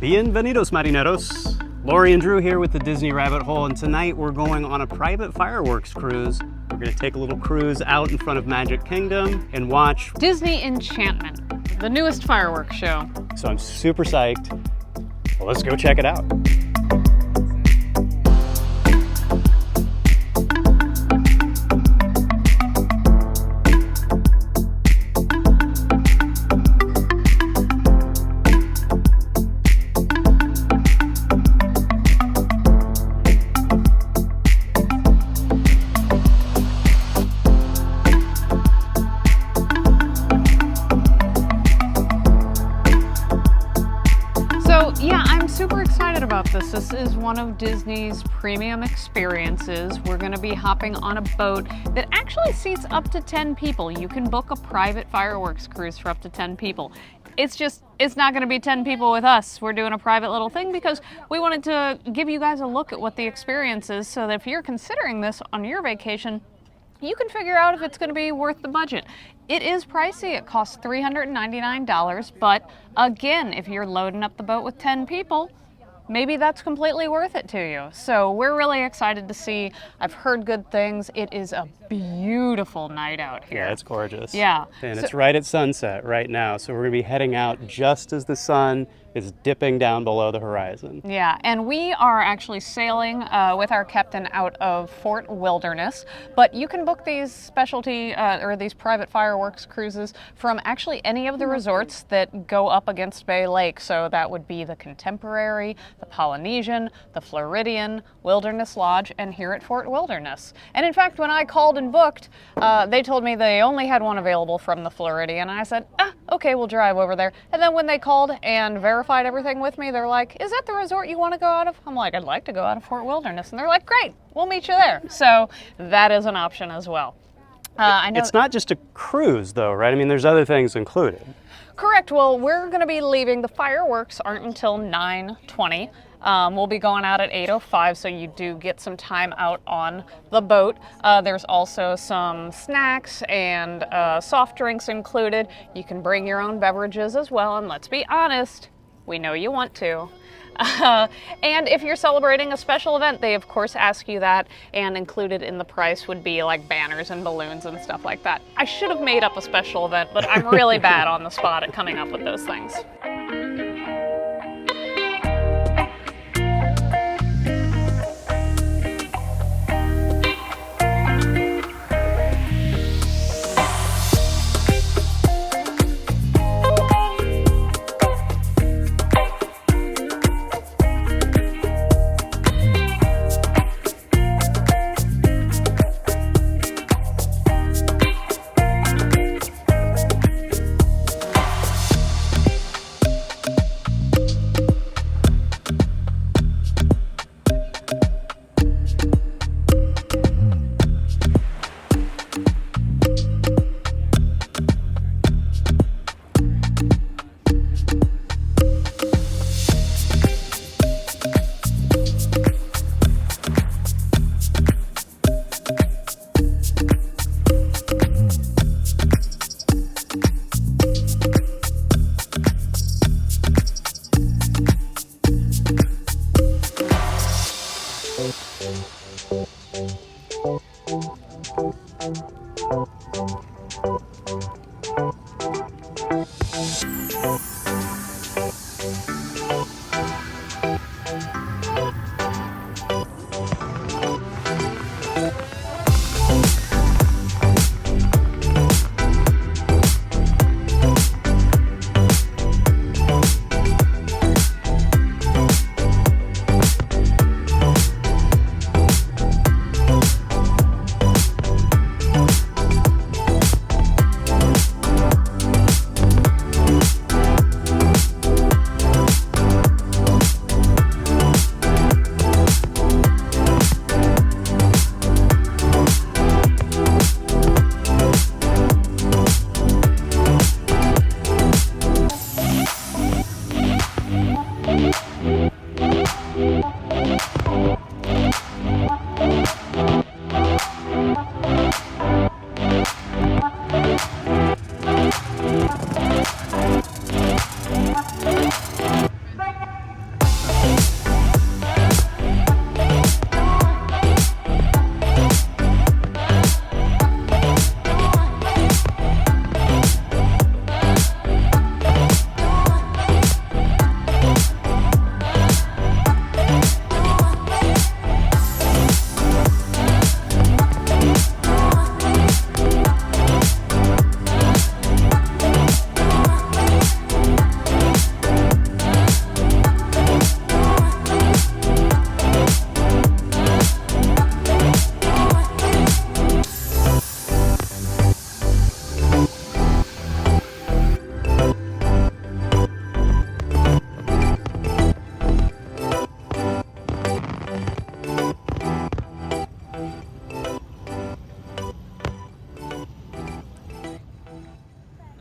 Bienvenidos, marineros. Lori and Drew here with the Disney Rabbit Hole, and tonight we're going on a private fireworks cruise. We're going to take a little cruise out in front of Magic Kingdom and watch Disney Enchantment, the newest fireworks show. So I'm super psyched. Well, let's go check it out. Yeah, I'm super excited about this. This is one of Disney's premium experiences. We're going to be hopping on a boat that actually seats up to 10 people. You can book a private fireworks cruise for up to 10 people. It's not going to be 10 people with us. We're doing a private little thing because we wanted to give you guys a look at what the experience is so that if you're considering this on your vacation, you can figure out if it's going to be worth the budget. It is pricey. It costs $399, but again, if you're loading up the boat with 10 people, maybe that's completely worth it to you. So we're really excited to see. I've heard good things. It is a beautiful night out here. Yeah, it's gorgeous. Yeah. And it's right at sunset right now, so we're going to be heading out just as the sun is dipping down below the horizon. Yeah, and we are actually sailing with our captain out of Fort Wilderness, but you can book these specialty or these private fireworks cruises from actually any of the resorts that go up against Bay Lake. So that would be the Contemporary, the Polynesian, the Floridian, Wilderness Lodge, and here at Fort Wilderness. And in fact, when I called and booked, they told me they only had one available from the Floridian, and I said, okay, we'll drive over there. And then when they called and verified everything with me, they're like, is that the resort you want to go out of? I'm like, I'd like to go out of Fort Wilderness. And they're like, great, we'll meet you there. So that is an option as well. I know it's not just a cruise though, right? I mean, there's other things included. Correct. Well, we're going to be leaving. The fireworks aren't until 9:20. We'll be going out at 8:05, so you do get some time out on the boat. There's also some snacks and soft drinks included. You can bring your own beverages as well, and let's be honest, we know you want to. And if you're celebrating a special event, they of course ask you that, and included in the price would be like banners and balloons and stuff like that. I should have made up a special event, but I'm really bad on the spot at coming up with those things.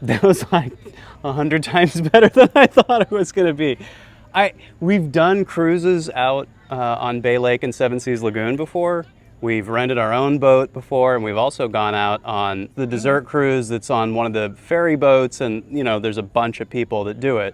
That was like 100 times better than I thought it was going to be. We've done cruises out on Bay Lake and Seven Seas Lagoon before. We've rented our own boat before, and we've also gone out on the dessert cruise that's on one of the ferry boats, and there's a bunch of people that do it.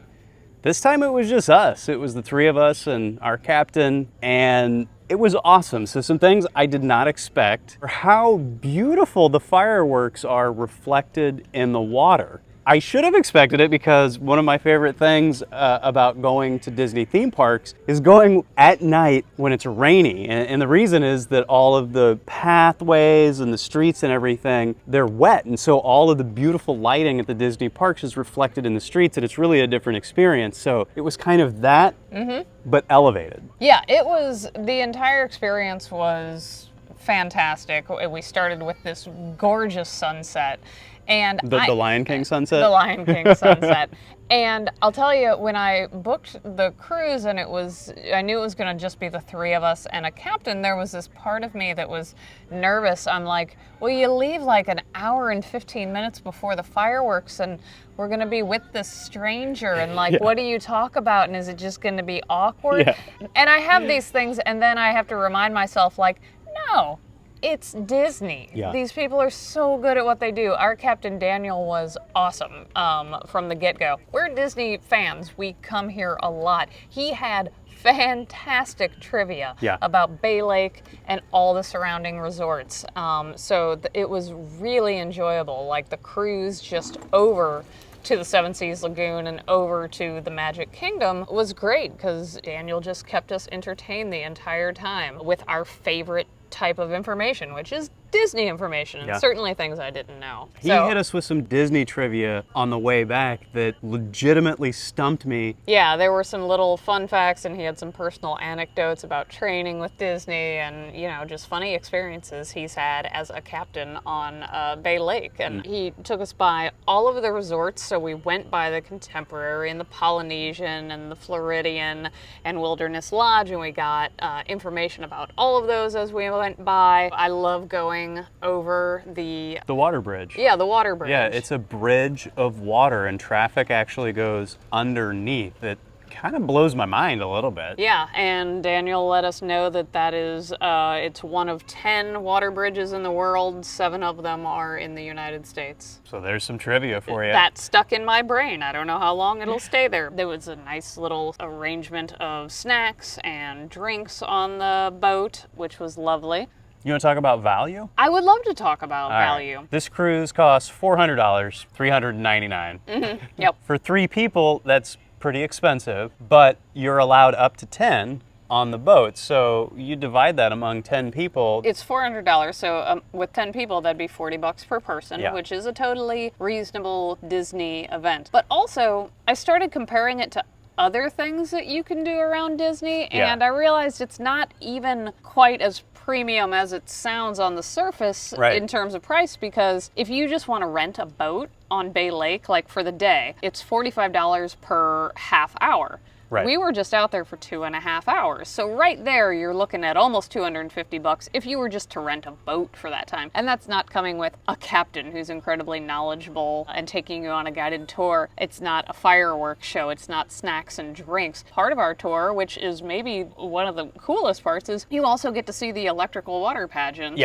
This time it was just us. It was the three of us and our captain, and it was awesome. So some things I did not expect are how beautiful the fireworks are reflected in the water. I should have expected it because one of my favorite things about going to Disney theme parks is going at night when it's rainy. And the reason is that all of the pathways and the streets and everything, they're wet. And so all of the beautiful lighting at the Disney parks is reflected in the streets, and it's really a different experience. So it was kind of that, but elevated. Yeah, the entire experience was fantastic. We started with this gorgeous sunset. And the Lion King sunset? The Lion King sunset. And I'll tell you, when I booked the cruise and I knew it was going to just be the three of us and a captain, there was this part of me that was nervous. I'm like, well, you leave like an hour and 15 minutes before the fireworks, and we're going to be with this stranger, and like, what do you talk about? And is it just going to be awkward? Yeah. And I have these things, and then I have to remind myself, like, no. It's Disney. Yeah. These people are so good at what they do. Our Captain Daniel was awesome from the get-go. We're Disney fans. We come here a lot. He had fantastic trivia about Bay Lake and all the surrounding resorts. So it was really enjoyable. Like the cruise just over to the Seven Seas Lagoon and over to the Magic Kingdom was great because Daniel just kept us entertained the entire time with our favorite type of information, which is Disney information, and certainly things I didn't know. He hit us with some Disney trivia on the way back that legitimately stumped me. Yeah, there were some little fun facts, and he had some personal anecdotes about training with Disney and, just funny experiences he's had as a captain on Bay Lake. And he took us by all of the resorts, so we went by the Contemporary and the Polynesian and the Floridian and Wilderness Lodge, and we got information about all of those as we went by. I love going over the water bridge. Yeah, the water bridge. Yeah, it's a bridge of water, and traffic actually goes underneath. It kind of blows my mind a little bit. Yeah, and Daniel let us know that is it's one of 10 water bridges in the world. 7 of them are in the United States. So there's some trivia for you. That stuck in my brain. I don't know how long it'll stay there. There was a nice little arrangement of snacks and drinks on the boat, which was lovely. You want to talk about value? I would love to talk about value. Right. This cruise costs $400, $399. Yep. For 3 people, that's pretty expensive, but you're allowed up to 10 on the boat. So you divide that among 10 people. It's $400, so with 10 people, that'd be $40 per person, which is a totally reasonable Disney event. But also, I started comparing it to other things that you can do around Disney, and I realized it's not even quite as premium as it sounds on the surface in terms of price, because if you just want to rent a boat on Bay Lake, like for the day, it's $45 per half hour. Right. We were just out there for 2.5 hours. So right there, you're looking at almost $250 if you were just to rent a boat for that time. And that's not coming with a captain who's incredibly knowledgeable and taking you on a guided tour. It's not a fireworks show. It's not snacks and drinks. Part of our tour, which is maybe one of the coolest parts, is you also get to see the electrical water pageant.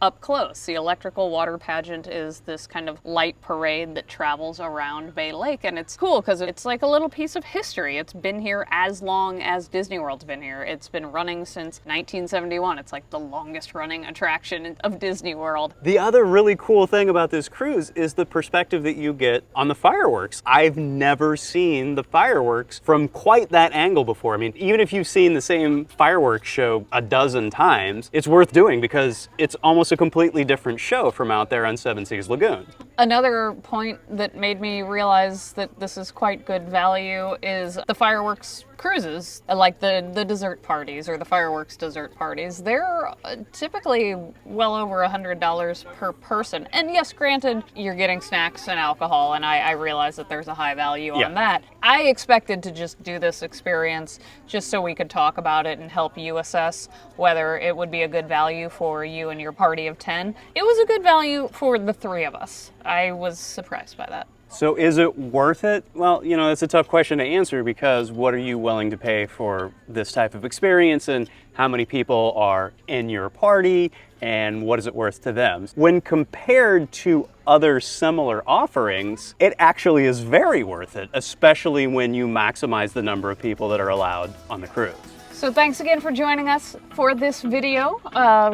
Up close. The electrical water pageant is this kind of light parade that travels around Bay Lake, and it's cool because it's like a little piece of history. It's been here as long as Disney World's been here. It's been running since 1971. It's like the longest running attraction of Disney World. The other really cool thing about this cruise is the perspective that you get on the fireworks. I've never seen the fireworks from quite that angle before. I mean, even if you've seen the same fireworks show a dozen times, it's worth doing because it's almost a completely different show from out there on Seven Seas Lagoon. Another point that made me realize that this is quite good value is the fireworks cruises, like the dessert parties or the fireworks dessert parties. They're typically well over $100 per person. And yes, granted, you're getting snacks and alcohol, and I realize that there's a high value on that. I expected to just do this experience just so we could talk about it and help you assess whether it would be a good value for you and your party of 10. It was a good value for the 3 of us. I was surprised by that. So is it worth it? Well, you know, it's a tough question to answer because what are you willing to pay for this type of experience, and how many people are in your party, and what is it worth to them? When compared to other similar offerings, it actually is very worth it, especially when you maximize the number of people that are allowed on the cruise. So thanks again for joining us for this video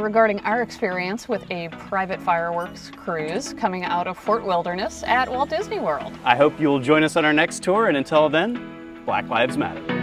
regarding our experience with a private fireworks cruise coming out of Fort Wilderness at Walt Disney World. I hope you'll join us on our next tour, and until then, Black Lives Matter.